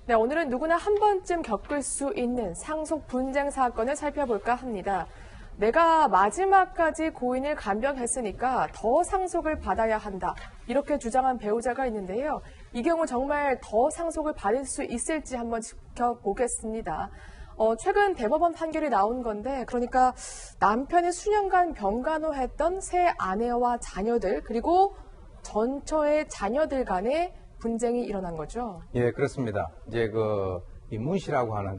네, 오늘은 누구나 한 번쯤 겪을 수 있는 상속 분쟁 사건을 살펴볼까 합니다. 내가 마지막까지 고인을 간병했으니까 더 상속을 받아야 한다. 이렇게 주장한 배우자가 있는데요. 이 경우 정말 더 상속을 받을 수 있을지 한번 지켜보겠습니다. 최근 대법원 판결이 나온 건데, 그러니까 남편이 수년간 병간호했던 새 아내와 자녀들, 그리고 전처의 자녀들 간의 분쟁이 일어난 거죠. 예, 그렇습니다. 이제 이 문 씨라고 하는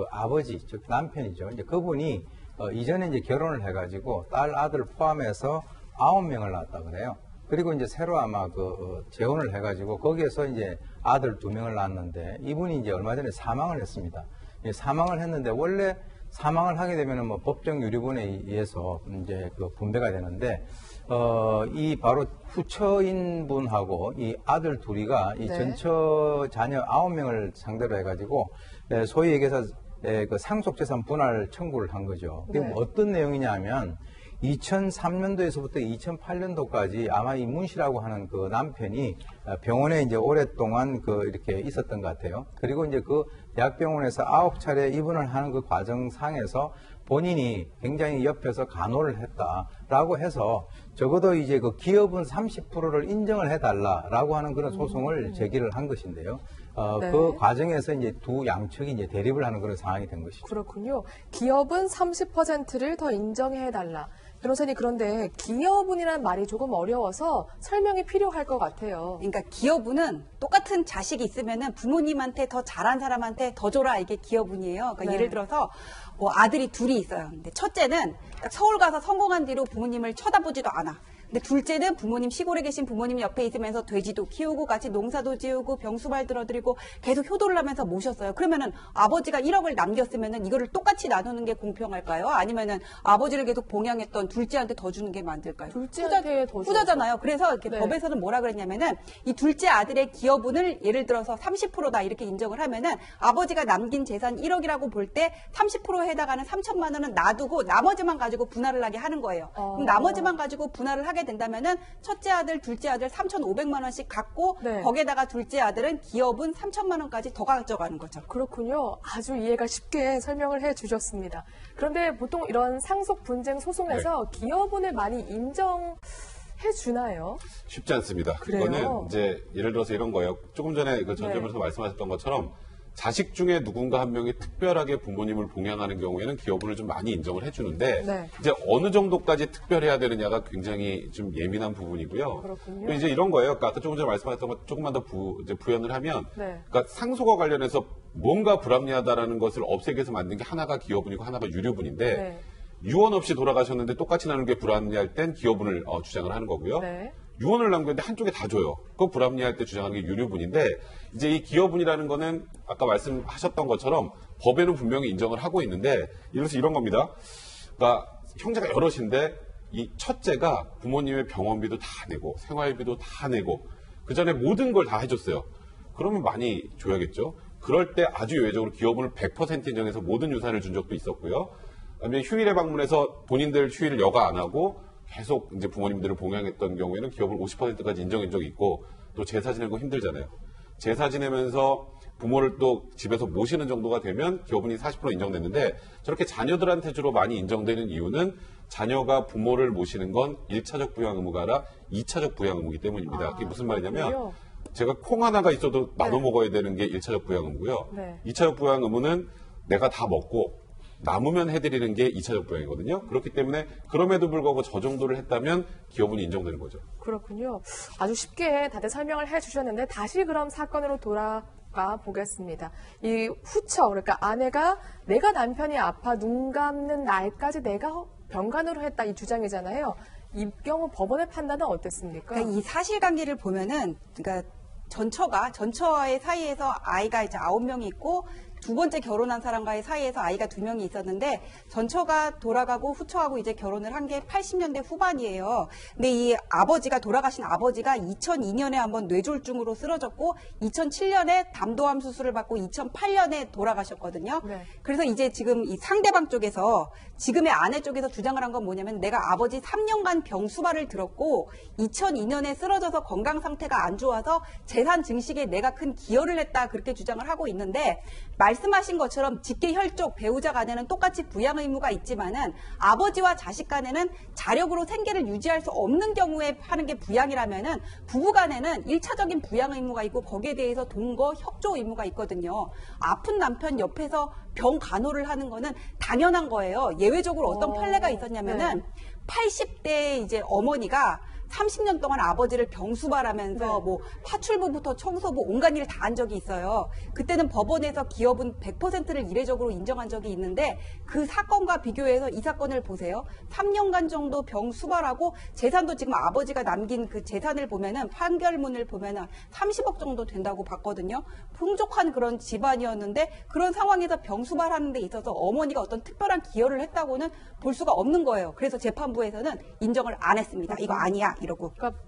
아버지, 즉 남편이죠. 이제 그분이 이전에 이제 결혼을 해가지고 딸, 아들 포함해서 9명을 낳았다 그래요. 그리고 이제 새로 아마 재혼을 해가지고 거기에서 이제 아들 2명을 낳았는데 이분이 이제 얼마 전에 사망을 했습니다. 예, 사망을 했는데 원래 사망을 하게 되면은 뭐 법정 유류분에 의해서 이제 분배가 되는데 이 바로 후처인 분하고 이 아들 둘이가 이 전처 자녀 9명을 상대로 해가지고 소위 얘기해서 상속재산 분할 청구를 한 거죠. 그게 어떤 내용이냐 하면 2003년도에서부터 2008년도까지 아마 이 문 씨라고 하는 그 남편이 병원에 이제 오랫동안 이렇게 있었던 것 같아요. 그리고 이제 대학병원에서 9차례 입원을 하는 그 과정상에서 본인이 굉장히 옆에서 간호를 했다라고 해서 적어도 이제 기여분 30%를 인정을 해달라라고 하는 그런 소송을 제기를 한 것인데요. 그 과정에서 이제 두 양측이 이제 대립을 하는 그런 상황이 된 것이죠. 그렇군요. 기여분 30%를 더 인정해달라. 변호사님, 그런데 기여분이라는 말이 조금 어려워서 설명이 필요할 것 같아요. 그러니까 기여분은 똑같은 자식이 있으면은 부모님한테 더 잘한 사람한테 더 줘라, 이게 기여분이에요. 그러니까 예를 들어서 뭐 아들이 둘이 있어요. 근데 첫째는 딱 서울 가서 성공한 뒤로 부모님을 쳐다보지도 않아. 근데 둘째는 부모님, 시골에 계신 부모님 옆에 있으면서 돼지도 키우고 같이 농사도 지우고 병수발 들어드리고 계속 효도를 하면서 모셨어요. 그러면은 아버지가 1억을 남겼으면은 이거를 똑같이 나누는 게 공평할까요? 아니면은 아버지를 계속 봉양했던 둘째한테 더 주는 게 맞을까요? 둘째한테 더 후자잖아요. 그래서 이렇게 법에서는 뭐라 그랬냐면은 이 둘째 아들의 기여분을 예를 들어서 30%다 이렇게 인정을 하면은 아버지가 남긴 재산 1억이라고 볼 때 30%에 해당하는 3천만 원은 놔두고 나머지만 가지고 분할을 하게 하는 거예요. 그럼 나머지만 가지고 분할을 하게 된다면은 첫째 아들, 둘째 아들 3,500만 원씩 갖고 거기에다가 둘째 아들은 기여분 3천만 원까지 더 가져가는 거죠. 그렇군요. 아주 이해가 쉽게 설명을 해주셨습니다. 그런데 보통 이런 상속 분쟁 소송에서 기여분을 많이 인정해 주나요? 쉽지 않습니다. 그거는 이제 예를 들어서 이런 거예요. 조금 전에 전 변호사가 말씀하셨던 것처럼 자식 중에 누군가 한 명이 특별하게 부모님을 봉양하는 경우에는 기여분을 좀 많이 인정을 해주는데 이제 어느 정도까지 특별해야 되느냐가 굉장히 좀 예민한 부분이고요. 그렇군요. 이제 이런 거예요. 그러니까 아까 조금 전에 말씀하셨던 것 조금만 더 이제 부연을 하면 그러니까 상속과 관련해서 뭔가 불합리하다라는 것을 없애기 위해서 만든 게 하나가 기여분이고 하나가 유류분인데 유언 없이 돌아가셨는데 똑같이 나누는 게 불합리할 땐 기여분을 주장을 하는 거고요. 유언을 남겼는데 한쪽에 다 줘요. 그거 불합리할 때 주장하는 게 유류분인데 이제 이 기여분이라는 거는 아까 말씀하셨던 것처럼 법에는 분명히 인정을 하고 있는데 예를 들어서 이런 겁니다. 그러니까 형제가 여럿인데 이 첫째가 부모님의 병원비도 다 내고 생활비도 다 내고 그 전에 모든 걸 다 해줬어요. 그러면 많이 줘야겠죠. 그럴 때 아주 예외적으로 기여분을 100% 인정해서 모든 유산을 준 적도 있었고요. 그다음에 휴일에 방문해서 본인들 휴일을 여가 안 하고 계속 이제 부모님들을 봉양했던 경우에는 기여분 50%까지 인정한 적이 있고 또 제사 지내고 힘들잖아요. 제사 지내면서 부모를 또 집에서 모시는 정도가 되면 기여분이 40% 인정됐는데 저렇게 자녀들한테 주로 많이 인정되는 이유는 자녀가 부모를 모시는 건 1차적 부양 의무가 아니라 2차적 부양 의무이기 때문입니다. 그게 무슨 말이냐면 제가 콩 하나가 있어도 나눠 먹어야 되는 게 1차적 부양 의무고요. 2차적 부양 의무는 내가 다 먹고 남으면 해드리는 게 2차적 부양이거든요. 그렇기 때문에 그럼에도 불구하고 저 정도를 했다면 기여분이 인정되는 거죠. 그렇군요. 아주 쉽게 다들 설명을 해주셨는데 다시 그럼 사건으로 돌아가 보겠습니다. 이 후처, 그러니까 아내가 내가 남편이 아파 눈 감는 날까지 내가 병간호를 했다 이 주장이잖아요. 이 경우 법원의 판단은 어땠습니까? 그러니까 이 사실관계를 보면은 그러니까 전처의 사이에서 아이가 이제 9명이 있고 두 번째 결혼한 사람과의 사이에서 아이가 2명이 있었는데 전처가 돌아가고 후처하고 이제 결혼을 한 게 80년대 후반이에요. 근데 이 아버지가 돌아가신 아버지가 2002년에 한번 뇌졸중으로 쓰러졌고 2007년에 담도암 수술을 받고 2008년에 돌아가셨거든요. 네. 그래서 이제 지금 이 상대방 쪽에서 지금의 아내 쪽에서 주장을 한 건 뭐냐면 내가 아버지 3년간 병수발을 들었고 2002년에 쓰러져서 건강 상태가 안 좋아서 재산 증식에 내가 큰 기여를 했다 그렇게 주장을 하고 있는데 말씀하신 것처럼 직계 혈족 배우자 간에는 똑같이 부양 의무가 있지만은 아버지와 자식 간에는 자력으로 생계를 유지할 수 없는 경우에 하는 게 부양이라면은 부부 간에는 1차적인 부양 의무가 있고 거기에 대해서 동거 협조 의무가 있거든요. 아픈 남편 옆에서 병 간호를 하는 거는 당연한 거예요. 예외적으로 어떤 판례가 있었냐면은 80대 이제 어머니가 30년 동안 아버지를 병수발하면서 뭐 파출부부터 청소부 온갖 일을 다 한 적이 있어요. 그때는 법원에서 기업은 100%를 이례적으로 인정한 적이 있는데 그 사건과 비교해서 이 사건을 보세요. 3년간 정도 병수발하고 재산도 지금 아버지가 남긴 그 재산을 보면은 판결문을 보면은 30억 정도 된다고 봤거든요. 풍족한 그런 집안이었는데 그런 상황에서 병수발하는 데 있어서 어머니가 어떤 특별한 기여를 했다고는 볼 수가 없는 거예요. 그래서 재판부에서는 인정을 안 했습니다. 이거 아니야 이러고. 그러니까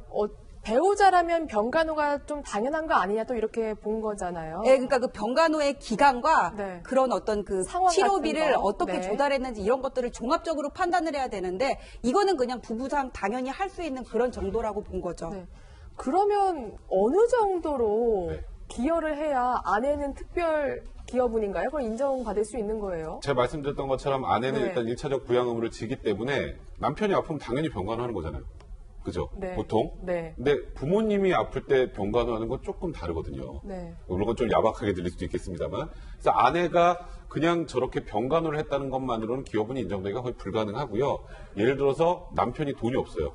배우자라면 병간호가 좀 당연한 거 아니냐 또 이렇게 본 거잖아요. 네, 그러니까 그 병간호의 기간과 네. 그런 어떤 그 상황 치료비를 같은 거. 어떻게 네. 조달했는지 이런 것들을 종합적으로 판단을 해야 되는데 이거는 그냥 부부상 당연히 할 수 있는 그런 정도라고 본 거죠. 네. 그러면 어느 정도로 네. 기여를 해야 아내는 특별 기여분인가요? 그걸 인정받을 수 있는 거예요? 제가 말씀드렸던 것처럼 아내는 네. 일단 1차적 부양 의무를 지기 때문에 남편이 아프면 당연히 병간호하는 거잖아요. 그죠? 네. 보통. 네. 근데 부모님이 아플 때 병간호하는 건 조금 다르거든요. 네. 물론 좀 야박하게 들릴 수도 있겠습니다만. 그래서 아내가 그냥 저렇게 병간호를 했다는 것만으로는 기여분이 인정되기가 거의 불가능하고요. 예를 들어서 남편이 돈이 없어요.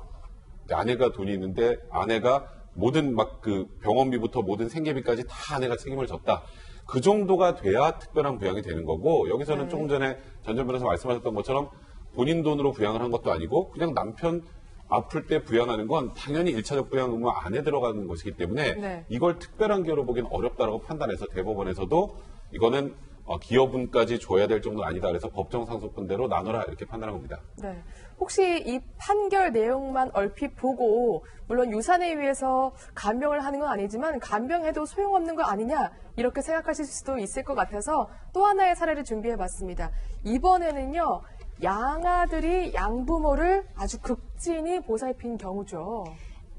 근데 아내가 돈이 있는데 아내가 모든 막 그 병원비부터 모든 생계비까지 다 아내가 책임을 졌다. 그 정도가 돼야 특별한 부양이 되는 거고 여기서는 네. 조금 전에 전전 변호사 말씀하셨던 것처럼 본인 돈으로 부양을 한 것도 아니고 그냥 남편 아플 때 부양하는 건 당연히 1차적 부양 의무 안에 들어가는 것이기 때문에 네. 이걸 특별한 기여로 보기는 어렵다라고 판단해서 대법원에서도 이거는 기여분까지 줘야 될 정도는 아니다. 그래서 법정 상속분대로 나눠라 이렇게 판단한 겁니다. 네. 혹시 이 판결 내용만 얼핏 보고 물론 유산에 의해서 간병을 하는 건 아니지만 간병해도 소용없는 거 아니냐 이렇게 생각하실 수도 있을 것 같아서 또 하나의 사례를 준비해봤습니다. 이번에는요. 양아들이 양부모를 아주 극진히 보살핀 경우죠.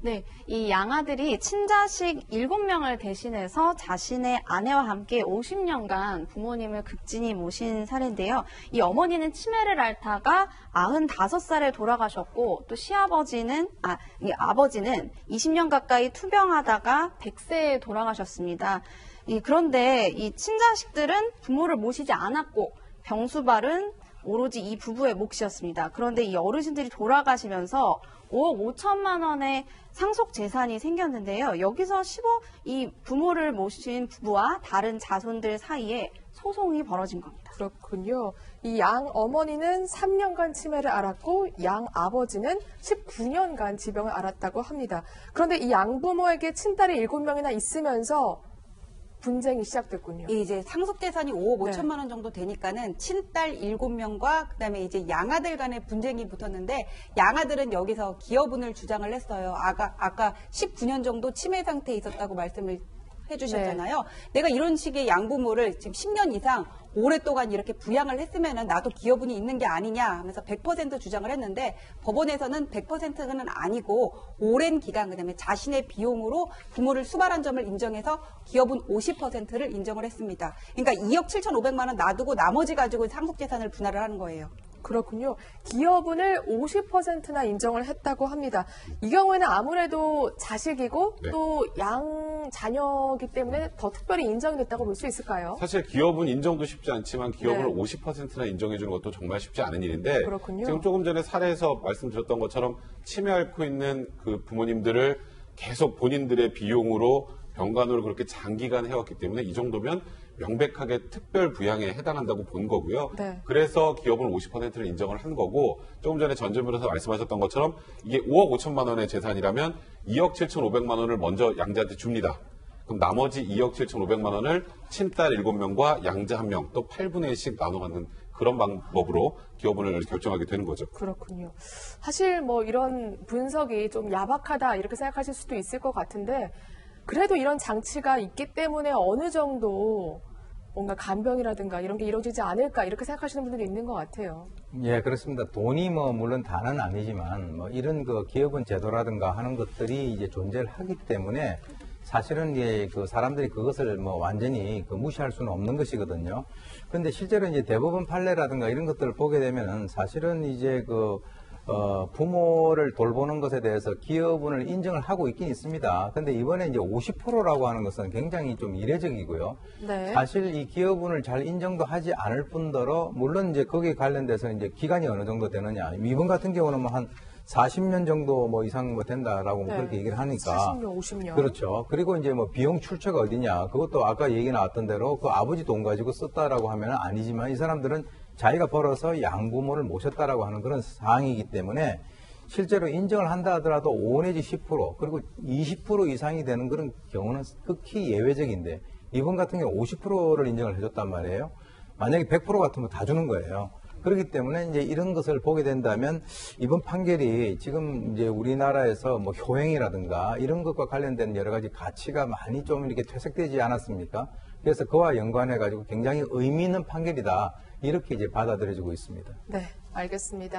네, 이 양아들이 친자식 7명을 대신해서 자신의 아내와 함께 50년간 부모님을 극진히 모신 사례인데요. 이 어머니는 치매를 앓다가 95살에 돌아가셨고 또 이 아버지는 20년 가까이 투병하다가 100세에 돌아가셨습니다. 그런데 이 친자식들은 부모를 모시지 않았고 병수발은 오로지 이 부부의 몫이었습니다. 그런데 이 어르신들이 돌아가시면서 5억 5천만 원의 상속 재산이 생겼는데요. 여기서 이 부모를 모신 부부와 다른 자손들 사이에 소송이 벌어진 겁니다. 그렇군요. 이 양 어머니는 3년간 치매를 앓았고 양 아버지는 19년간 지병을 앓았다고 합니다. 그런데 이 양부모에게 친딸이 7명이나 있으면서 분쟁이 시작됐군요. 이제 상속재산이 5억 네. 5천만 원 정도 되니까는 친딸 7명과 그다음에 이제 양아들 간의 분쟁이 붙었는데 양아들은 여기서 기여분을 주장을 했어요. 아까 19년 정도 치매 상태에 있었다고 말씀을 해주셨잖아요. 내가 이런 식의 양부모를 지금 10년 이상 오랫동안 이렇게 부양을 했으면은 나도 기여분이 있는 게 아니냐 하면서 100% 주장을 했는데 법원에서는 100%는 아니고 오랜 기간 그다음에 자신의 비용으로 부모를 수발한 점을 인정해서 기여분 50%를 인정을 했습니다. 그러니까 2억 7,500만 원 놔두고 나머지 가지고 상속재산을 분할을 하는 거예요. 그렇군요. 기여분을 50%나 인정을 했다고 합니다. 이 경우에는 아무래도 자식이고 네. 또 양 자녀이기 때문에 더 특별히 인정이 됐다고 볼 수 있을까요? 사실 기여분 인정도 쉽지 않지만 기여분을 네. 50%나 인정해 주는 것도 정말 쉽지 않은 일인데 그렇군요. 지금 조금 전에 사례에서 말씀드렸던 것처럼 치매 앓고 있는 그 부모님들을 계속 본인들의 비용으로 병간호를 그렇게 장기간 해왔기 때문에 이 정도면 명백하게 특별 부양에 해당한다고 본 거고요. 네. 그래서 기여분 50%를 인정을 한 거고 조금 전에 전전 변호사 말씀하셨던 것처럼 이게 5억 5천만 원의 재산이라면 2억 7,500만 원을 먼저 양자한테 줍니다. 그럼 나머지 2억 7,500만 원을 친딸 7명과 양자 1명, 또 8분의 1씩 나눠 갖는 그런 방법으로 기여분을 결정하게 되는 거죠. 그렇군요. 사실 뭐 이런 분석이 좀 야박하다 이렇게 생각하실 수도 있을 것 같은데 그래도 이런 장치가 있기 때문에 어느 정도 뭔가 간병이라든가 이런 게 이루어지지 않을까 이렇게 생각하시는 분들이 있는 것 같아요. 예, 그렇습니다. 돈이 뭐 물론 다는 아니지만 뭐 이런 그 기업은 제도라든가 하는 것들이 이제 존재를 하기 때문에 사실은 이제 그 사람들이 그것을 뭐 완전히 그 무시할 수는 없는 것이거든요. 그런데 실제로 이제 대법원 판례라든가 이런 것들을 보게 되면은 사실은 이제 그 부모를 돌보는 것에 대해서 기여분을 인정을 하고 있긴 있습니다. 근데 이번에 이제 50%라고 하는 것은 굉장히 좀 이례적이고요. 네. 사실 이 기여분을 잘 인정도 하지 않을 뿐더러 물론 이제 거기에 관련돼서 이제 기간이 어느 정도 되느냐. 이번 같은 경우는 뭐 한 40년 정도 뭐 이상 뭐 된다라고 뭐 네. 그렇게 얘기를 하니까. 40년, 50년. 그렇죠. 그리고 이제 뭐 비용 출처가 어디냐. 그것도 아까 얘기 나왔던 대로 그 아버지 돈 가지고 썼다라고 하면 아니지만 이 사람들은 자기가 벌어서 양부모를 모셨다라고 하는 그런 사항이기 때문에 실제로 인정을 한다 하더라도 5 내지 10% 그리고 20% 이상이 되는 그런 경우는 극히 예외적인데 이번 같은 경우 50%를 인정을 해줬단 말이에요. 만약에 100% 같으면 다 주는 거예요. 그렇기 때문에 이제 이런 것을 보게 된다면 이번 판결이 지금 이제 우리나라에서 뭐 효행이라든가 이런 것과 관련된 여러 가지 가치가 많이 좀 이렇게 퇴색되지 않았습니까? 그래서 그와 연관해 가지고 굉장히 의미 있는 판결이다. 이렇게 이제 받아들여지고 있습니다. 네, 알겠습니다.